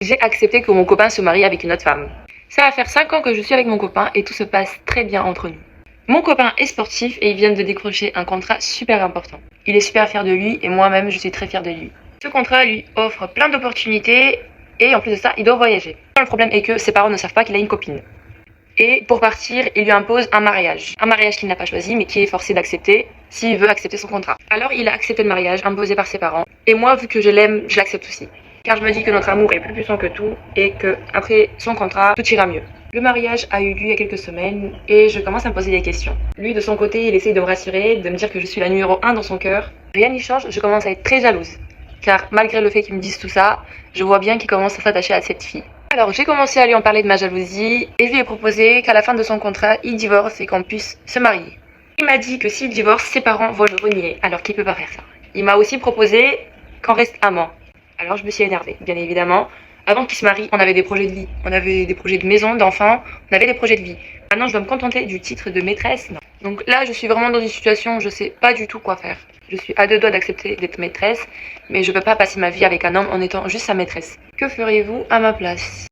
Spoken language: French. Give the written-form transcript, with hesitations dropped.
J'ai accepté que mon copain se marie avec une autre femme. Ça va faire 5 ans que je suis avec mon copain et tout se passe très bien entre nous. Mon copain est sportif et il vient de décrocher un contrat super important. Il est super fier de lui et moi-même je suis très fière de lui. Ce contrat lui offre plein d'opportunités et en plus de ça, il doit voyager. Le problème est que ses parents ne savent pas qu'il a une copine. Et pour partir, il lui impose un mariage. Un mariage qu'il n'a pas choisi mais qui est forcé d'accepter s'il veut accepter son contrat. Alors il a accepté le mariage imposé par ses parents. Et moi, vu que je l'aime, je l'accepte aussi. Car je me dis que notre amour est plus puissant que tout et que après son contrat, tout ira mieux. Le mariage a eu lieu il y a quelques semaines et je commence à me poser des questions. Lui, de son côté, il essaye de me rassurer, de me dire que je suis la numéro 1 dans son cœur. Rien n'y change, je commence à être très jalouse. Car malgré le fait qu'il me dise tout ça, je vois bien qu'il commence à s'attacher à cette fille. Alors j'ai commencé à lui en parler de ma jalousie et je lui ai proposé qu'à la fin de son contrat, il divorce et qu'on puisse se marier. Il m'a dit que s'il divorce, ses parents vont le renier, alors qu'il peut pas faire ça. Il m'a aussi proposé qu'on reste amants. Alors je me suis énervée, bien évidemment. Avant qu'il se marie, on avait des projets de vie. On avait des projets de maison, d'enfants, on avait des projets de vie. Maintenant, je dois me contenter du titre de maîtresse. Non. Donc là, je suis vraiment dans une situation où je sais pas du tout quoi faire. Je suis à deux doigts d'accepter d'être maîtresse, mais je peux pas passer ma vie avec un homme en étant juste sa maîtresse. Que feriez-vous à ma place ?